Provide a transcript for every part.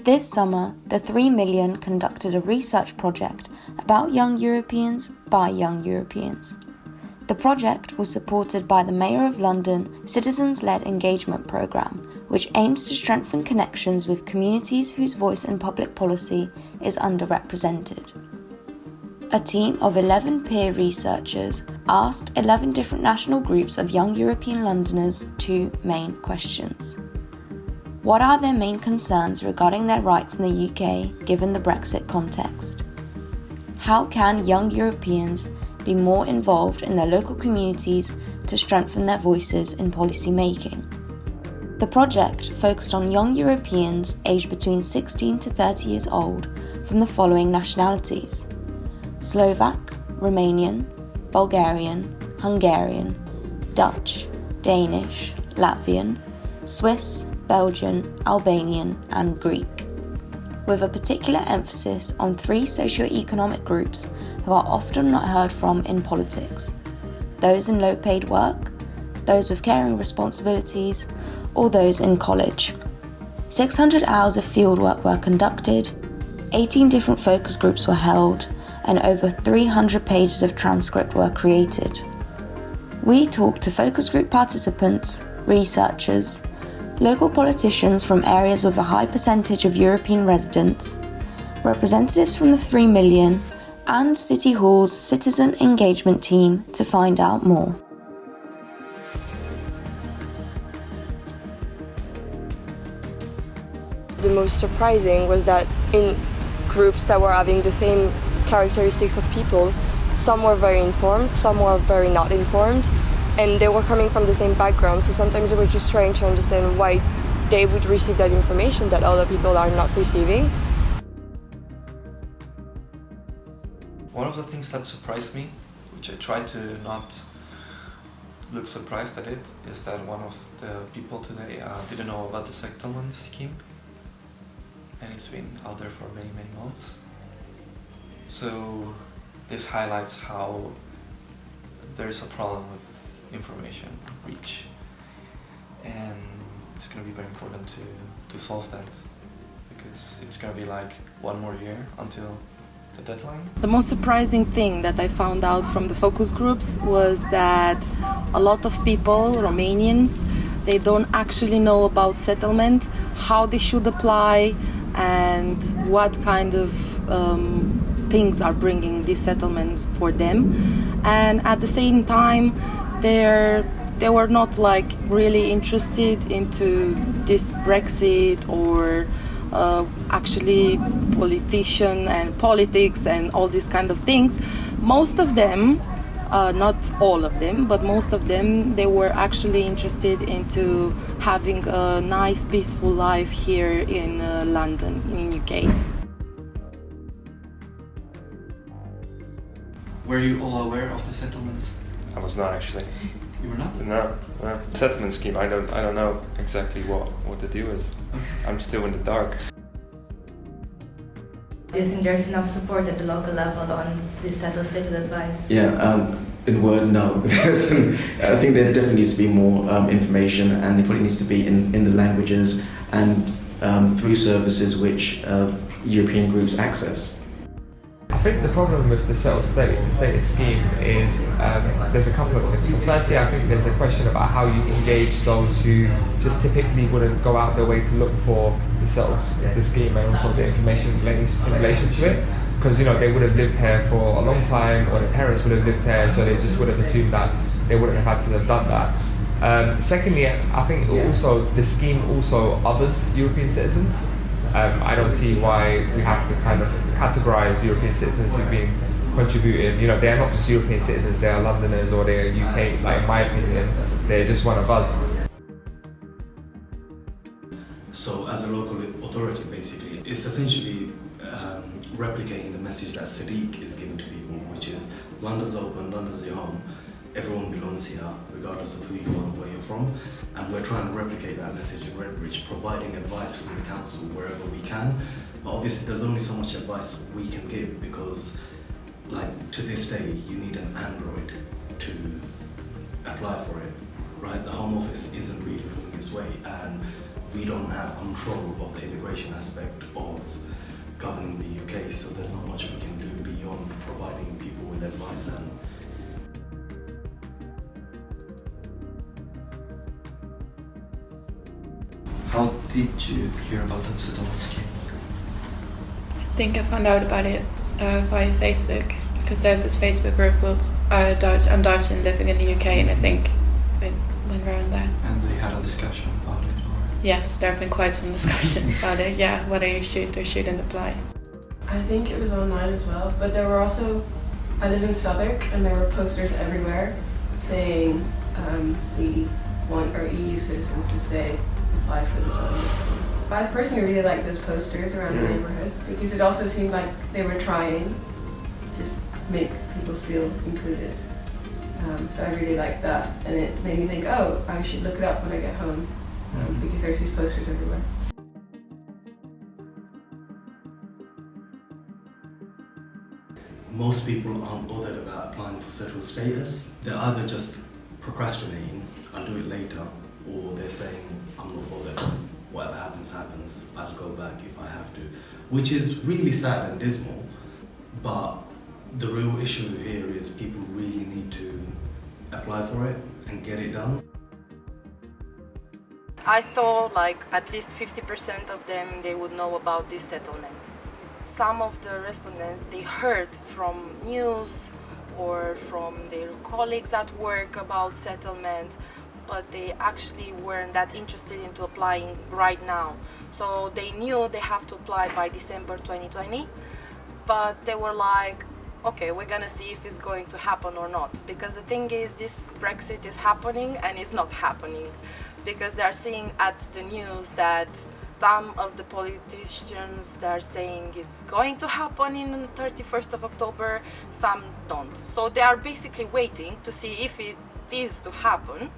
This summer, the 3million conducted a research project about young Europeans by young Europeans. The project was supported by the Mayor of London Citizens-Led Engagement Programme, which aims to strengthen connections with communities whose voice in public policy is underrepresented. A team of 11 peer researchers asked 11 different national groups of young European Londoners two main questions. What are their main concerns regarding their rights in the UK given the Brexit context? How can young Europeans be more involved in their local communities to strengthen their voices in policy making? The project focused on young Europeans aged between 16 to 30 years old from the following nationalities: Slovak, Romanian, Bulgarian, Hungarian, Dutch, Danish, Latvian, Swiss, Belgian, Albanian and Greek, with a particular emphasis on three socio-economic groups who are often not heard from in politics: those in low-paid work, those with caring responsibilities, or those in college. 600 hours of fieldwork were conducted, 18 different focus groups were held, and over 300 pages of transcript were created. We talked to focus group participants, researchers, local politicians from areas with a high percentage of European residents, representatives from the 3million, and City Hall's citizen engagement team to find out more. The most surprising was that in groups that were having the same characteristics of people, some were very informed, some were very not informed, and they were coming from the same background, so sometimes they were just trying to understand why they would receive that information that other people are not receiving. One of the things that surprised me, which I tried to not look surprised at it, is that one of the people today didn't know about the settlement scheme, and it's been out there for many, many months. So this highlights how there is a problem with information reach, and it's going to be very important to solve that, because it's going to be like one more year until the deadline. The most surprising thing that I found out from the focus groups was that a lot of people, Romanians, they don't actually know about settlement, how they should apply, and what kind of things are bringing this settlement for them. And at the same time, they were not like really interested into this Brexit or actually politician and politics and all these kind of things. Most of them, not all of them, but most of them, they were actually interested into having a nice peaceful life here in London, in UK. Were you all aware of the settlements? I was not actually. You were not? No. Settlement scheme. I don't know exactly what the deal is. I'm still in the dark. Do you think there's enough support at the local level on this settled status advice? Yeah, in word, no. I think there definitely needs to be more information, and it probably needs to be in the languages and through services which European groups access. I think the problem with the settled status scheme is there's a couple of things. So firstly, I think there's a question about how you engage those who just typically wouldn't go out their way to look for the scheme and also the information in relation to it. Because they would have lived here for a long time, or their parents would have lived here, so they just would have assumed that they wouldn't have had to have done that. Secondly, I think also the scheme also others European citizens. I don't see why we have to kind of categorise European citizens who've been contributing. They're not just European citizens, they're Londoners or they're UK, like in my opinion, they're just one of us. So as a local authority, basically, it's essentially replicating the message that Sadiq is giving to people, which is London's open, London's your home, everyone belongs here, regardless of who you are and where you're from, and we're trying to replicate that message in Redbridge, providing advice from the council wherever we can. But obviously there's only so much advice we can give, because to this day you need an Android to apply for it, right? The Home Office isn't really pulling its weight, and we don't have control of the immigration aspect of governing the UK, so there's not much we can do beyond providing people with advice. And how did you hear about the settlement scheme? I think I found out about it via Facebook, because there's this Facebook group called I'm Dutch and living in the UK, and I think it went around there. And they had a discussion about it? Or? Yes, there have been quite some discussions about it, yeah, whether you should or shouldn't apply. I think it was online as well, but there were also, I live in Southwark, and there were posters everywhere saying we want our EU citizens to stay, apply for the settlement scheme. I personally really liked those posters around the neighbourhood, because it also seemed like they were trying to make people feel included. So I really liked that, and it made me think, oh, I should look it up when I get home, because there's these posters everywhere. most people aren't bothered about applying for settled status. They're either just procrastinating, I'll do it later, or they're saying, I'm not bothered, whatever happens, happens, I'll go back if I have to. Which is really sad and dismal, but the real issue here is people really need to apply for it and get it done. I thought like at least 50% of them, they would know about this settlement. Some of the respondents, they heard from news or from their colleagues at work about settlement, but they actually weren't that interested into applying right now. So they knew they have to apply by December 2020, but they were like, okay, we're gonna see if it's going to happen or not. Because the thing is, this Brexit is happening and it's not happening. Because they're seeing at the news that some of the politicians, they're saying it's going to happen in 31st of October, some don't. So they are basically waiting to see if it is to happen,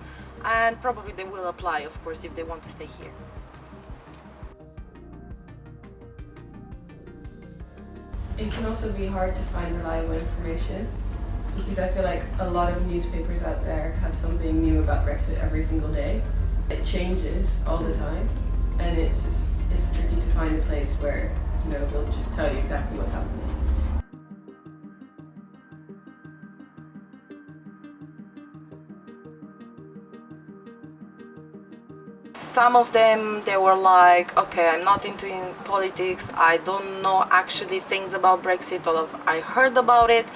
and probably they will apply, of course, if they want to stay here. It can also be hard to find reliable information, because I feel like a lot of newspapers out there have something new about Brexit every single day. It changes all the time, and it's tricky to find a place where, you know, they'll just tell you exactly what's happening. Some of them, they were like, okay, I'm not into politics, I don't know actually things about Brexit, or I heard about it,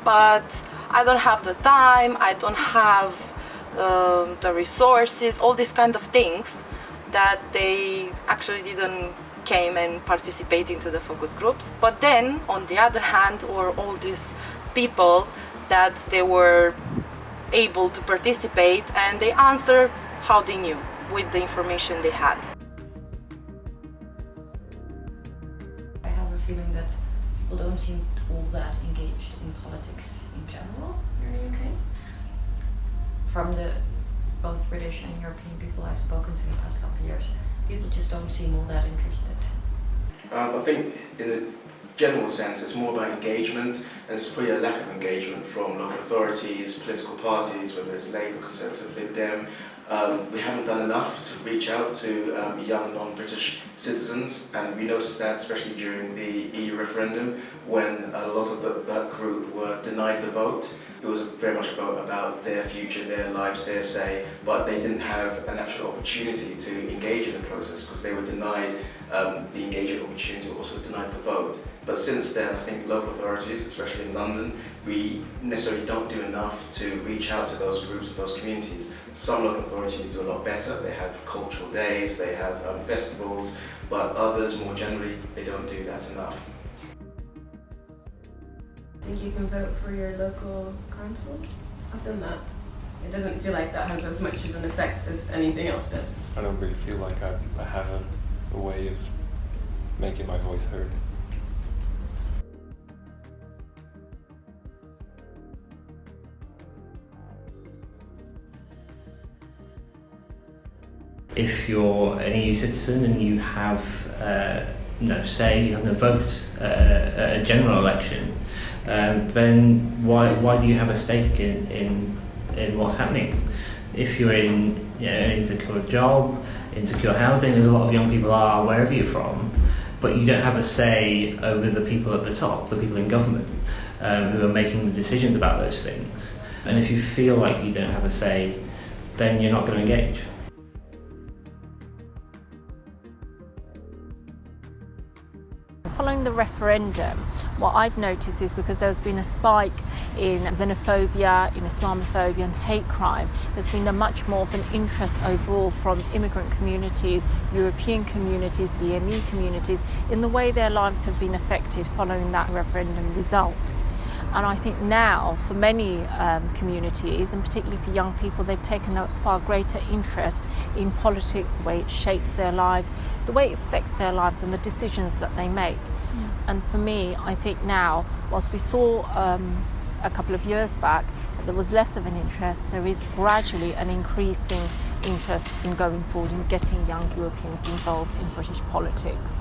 but I don't have the time, I don't have the resources, all these kind of things, that they actually didn't came and participate into the focus groups. But then, on the other hand, were all these people that they were able to participate, and they answered how they knew, with the information they had. I have a feeling that people don't seem all that engaged in politics in general here in the UK. From the both British and European people I've spoken to in the past couple of years, people just don't seem all that interested. I think in a general sense it's more about engagement, and it's probably a lack of engagement from local authorities, political parties, whether it's Labour, Conservative, Lib Dem. We haven't done enough to reach out to young non-British citizens, and we noticed that especially during the EU referendum, when a lot of that group were denied the vote. It was very much a vote about their future, their lives, their say, but they didn't have an actual opportunity to engage in the process because they were denied the engagement opportunity, also denied the vote. But since then, I think local authorities, especially in London, we necessarily don't do enough to reach out to those groups and those communities. Some local authorities do a lot better. They have cultural days, they have festivals, but others, more generally, they don't do that enough. I think you can vote for your local council. I've done that. It doesn't feel like that has as much of an effect as anything else does. I don't really feel like I have a way of making my voice heard. If you're an EU citizen and you have no say, you have no vote at a general election, then why do you have a stake in what's happening? If you're in an insecure job, insecure housing, as a lot of young people are wherever you're from, but you don't have a say over the people at the top, the people in government, who are making the decisions about those things. And if you feel like you don't have a say, then you're not going to engage. Following the referendum, what I've noticed is because there's been a spike in xenophobia, in Islamophobia and hate crime, there's been a much more of an interest overall from immigrant communities, European communities, BME communities, in the way their lives have been affected following that referendum result. And I think now, for many communities, and particularly for young people, they've taken a far greater interest in politics, the way it shapes their lives, the way it affects their lives and the decisions that they make. And for me, I think now, whilst we saw a couple of years back that there was less of an interest, there is gradually an increasing interest in going forward and getting young Europeans involved in British politics.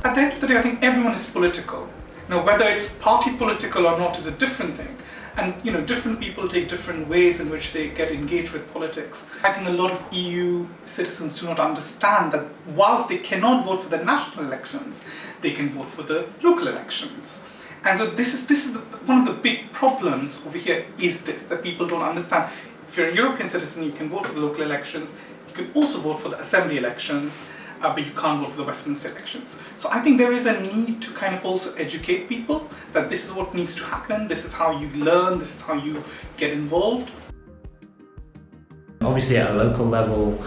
At the end of the day, I think everyone is political. Whether it's party political or not is a different thing. And different people take different ways in which they get engaged with politics. I think a lot of EU citizens do not understand that whilst they cannot vote for the national elections, they can vote for the local elections. And so this is one of the big problems over here is this, that people don't understand. If you're a European citizen, you can vote for the local elections. You can also vote for the assembly elections. But you can't vote for the Westminster elections. So I think there is a need to kind of also educate people that this is what needs to happen, this is how you learn, this is how you get involved. Obviously at a local level,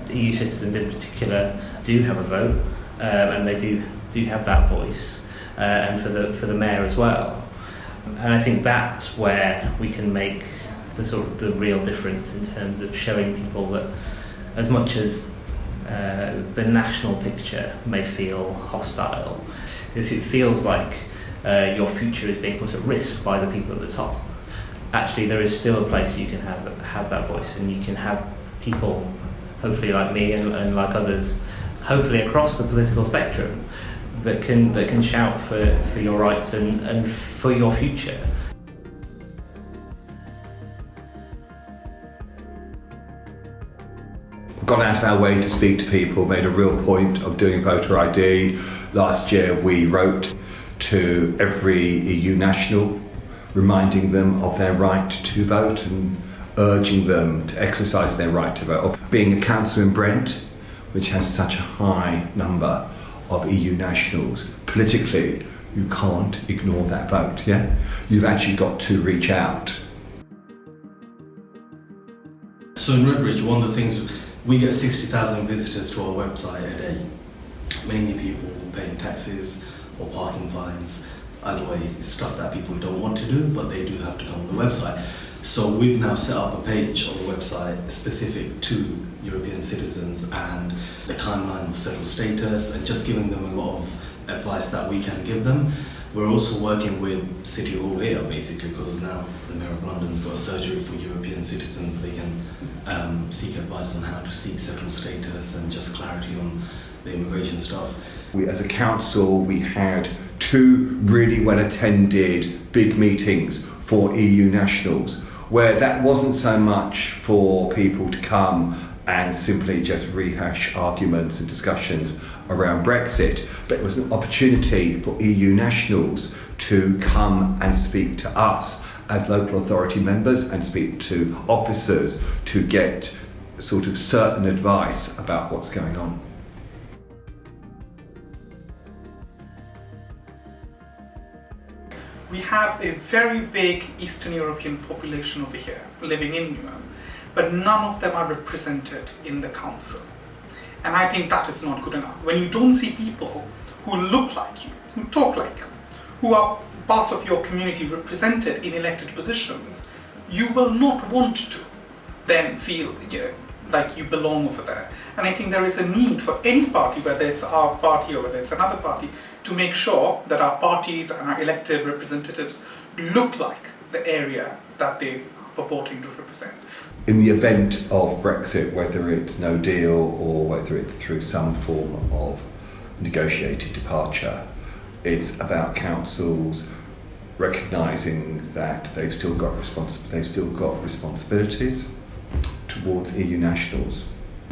EU citizens in particular do have a vote, and they do have that voice, and for the mayor as well. And I think that's where we can make the real difference in terms of showing people that as much as the national picture may feel hostile, if it feels like your future is being put at risk by the people at the top, actually there is still a place you can have that voice, and you can have people, hopefully like me and like others, hopefully across the political spectrum, that can shout for your rights and for your future. Gone out of our way to speak to people, made a real point of doing voter ID. Last year we wrote to every EU national, reminding them of their right to vote and urging them to exercise their right to vote. Being a council in Brent, which has such a high number of EU nationals, politically you can't ignore that vote, yeah? You've actually got to reach out. So in Redbridge, one of the things, we get 60,000 visitors to our website a day, mainly people paying taxes or parking fines. Either way, it's stuff that people don't want to do, but they do have to come on the website. So we've now set up a page on the website specific to European citizens and the timeline of settled status, and just giving them a lot of advice that we can give them. We're also working with City Hall here, basically, because now the Mayor of London's got a surgery for European citizens. They can seek advice on how to seek settled status and just clarity on the immigration stuff. We, as a council, we had 2 really well-attended big meetings for EU nationals, where that wasn't so much for people to come and simply just rehash arguments and discussions around Brexit, but it was an opportunity for EU nationals to come and speak to us as local authority members and speak to officers to get sort of certain advice about what's going on. We have a very big Eastern European population over here living in Newham, but none of them are represented in the council. And I think that is not good enough. When you don't see people who look like you, who talk like you, who are parts of your community represented in elected positions, you will not want to then feel like you belong over there. And I think there is a need for any party, whether it's our party or whether it's another party, to make sure that our parties and our elected representatives look like the area that they are purporting to represent. In the event of Brexit, whether it's no deal or whether it's through some form of negotiated departure, it's about councils recognising that they've still got responsibilities to towards EU nationals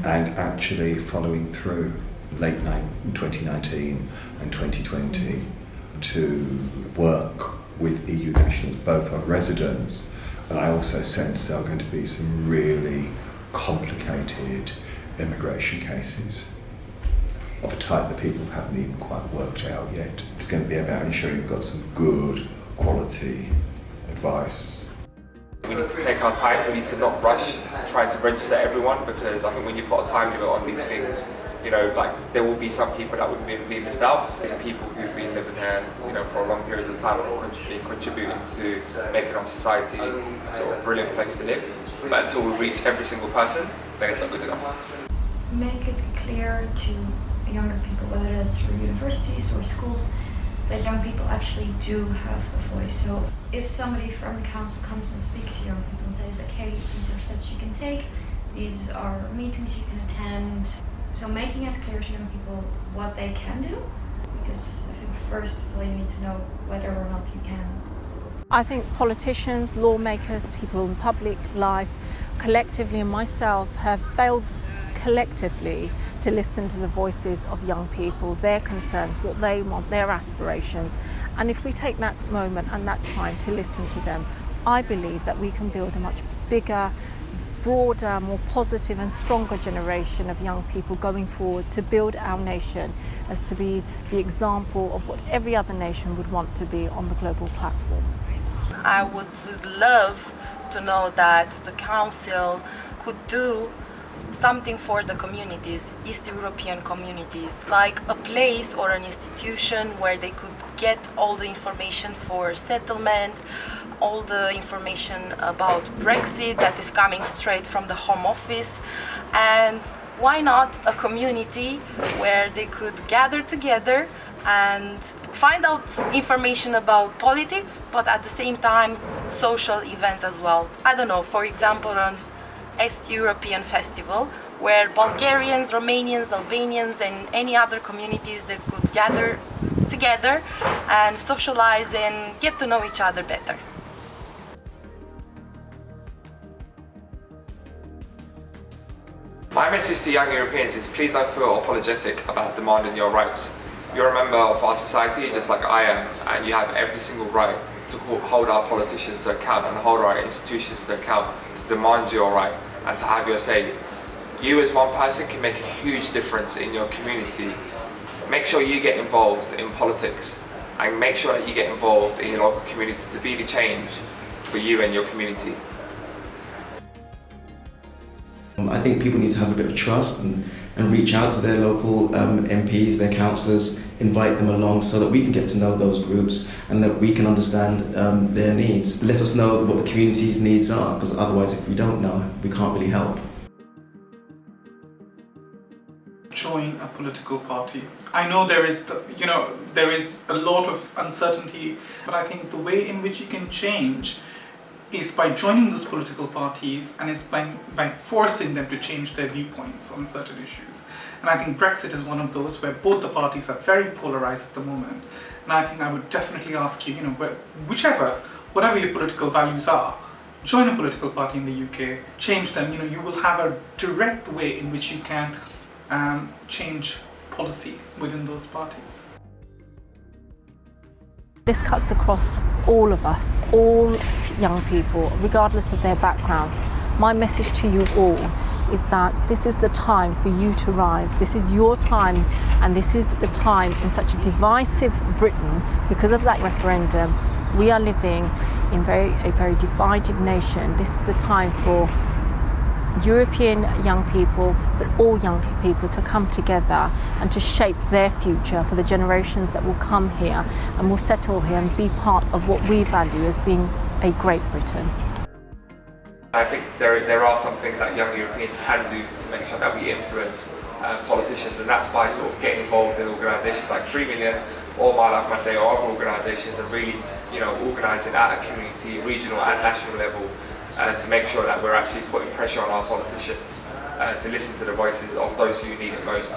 and actually following through late 2019 and 2020 to work with EU nationals, both on residence, and I also sense there are going to be some really complicated immigration cases of a type that people haven't even quite worked out yet. It's going to be about ensuring you've got some good quality advice. We need to take our time, we need to not rush trying to register everyone, because I think when you put a time limit on these things, you know, like there will be some people that would be missed out. There's people who've been living here, you know, for a long period of time and will be contributing to making our society a sort of brilliant place to live. But until we reach every single person, then it's not good enough. Make it clear to younger people, whether that's through universities or schools, that young people actually do have a voice. So if somebody from the council comes and speaks to young people and says like, hey, these are steps you can take, these are meetings you can attend. So making it clear to young people what they can do, because I think first of all you need to know whether or not you can. I think politicians, lawmakers, people in public life, collectively and myself have failed collectively to listen to the voices of young people, their concerns, what they want, their aspirations. And if we take that moment and that time to listen to them, I believe that we can build a much bigger, broader, more positive and stronger generation of young people going forward to build our nation as to be the example of what every other nation would want to be on the global platform. I would love to know that the Council could do something for the communities, East European communities, like a place or an institution where they could get all the information for settlement, all the information about Brexit that is coming straight from the Home Office, and why not a community where they could gather together and find out information about politics, but at the same time social events as well. I don't know, for example, an East European festival where Bulgarians, Romanians, Albanians and any other communities that could gather together and socialize and get to know each other better. My message to young Europeans is please don't feel apologetic about demanding your rights. You're a member of our society just like I am, and you have every single right to hold our politicians to account and hold our institutions to account, to demand your right and to have your say. You as one person can make a huge difference in your community. Make sure you get involved in politics and make sure that you get involved in your local community to be the change for you and your community. I think people need to have a bit of trust and reach out to their local MPs, their councillors, invite them along so that we can get to know those groups and that we can understand their needs. Let us know what the community's needs are, because otherwise if we don't know, we can't really help. Join a political party. I know there is a lot of uncertainty, but I think the way in which you can change is by joining those political parties and is by forcing them to change their viewpoints on certain issues. And I think Brexit is one of those where both the parties are very polarized at the moment. And I think I would definitely ask you, whatever your political values are, join a political party in the UK, change them. You will have a direct way in which you can change policy within those parties. This cuts across all of us, all young people, regardless of their background. My message to you all is that this is the time for you to rise. This is your time, and this is the time in such a divisive Britain, because of that referendum. We are living in a very divided nation. This is the time for European young people, but all young people, to come together and to shape their future for the generations that will come here and will settle here and be part of what we value as being a Great Britain. I think there are some things that young Europeans can do to make sure that we influence politicians, and that's by sort of getting involved in organisations like 3 Million or My Life My Say or other organisations, and really organising at a community, regional and national level to make sure that we're actually putting pressure on our politicians to listen to the voices of those who need it most.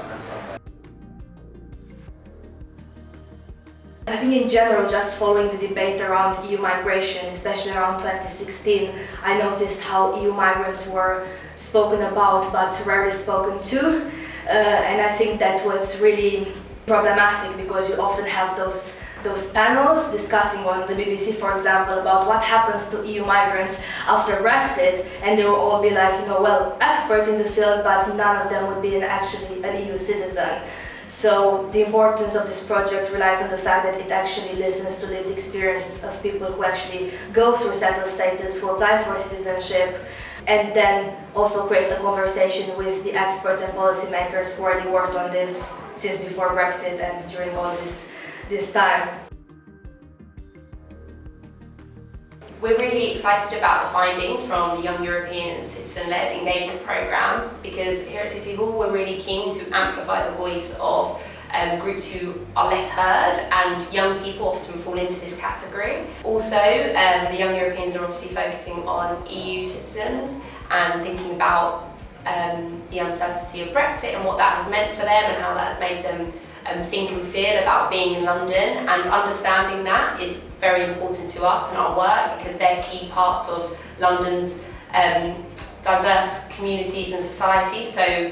I think in general, just following the debate around EU migration, especially around 2016, I noticed how EU migrants were spoken about but rarely spoken to. And I think that was really problematic because you often have those panels discussing on the BBC, for example, about what happens to EU migrants after Brexit, and they will all be like, well, experts in the field, but none of them would be actually an EU citizen. So the importance of this project relies on the fact that it actually listens to lived experiences of people who actually go through settled status, who apply for citizenship, and then also creates a conversation with the experts and policymakers who already worked on this since before Brexit and during all this time. We're really excited about the findings from the Young Europeans Citizen-led Engagement Programme, because here at City Hall we're really keen to amplify the voice of groups who are less heard, and young people often fall into this category. Also, the Young Europeans are obviously focusing on EU citizens and thinking about the uncertainty of Brexit and what that has meant for them and how that has made them think and feel about being in London, and understanding that is very important to us and our work because they're key parts of London's diverse communities and societies. So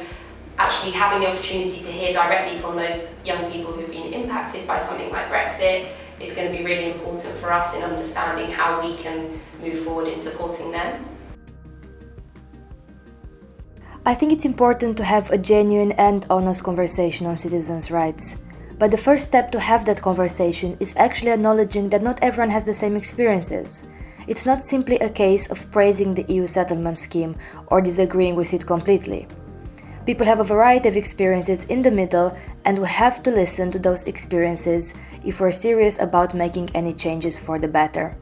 actually having the opportunity to hear directly from those young people who've been impacted by something like Brexit is going to be really important for us in understanding how we can move forward in supporting them. I think it's important to have a genuine and honest conversation on citizens' rights. But the first step to have that conversation is actually acknowledging that not everyone has the same experiences. It's not simply a case of praising the EU settlement scheme or disagreeing with it completely. People have a variety of experiences in the middle, and we have to listen to those experiences if we're serious about making any changes for the better.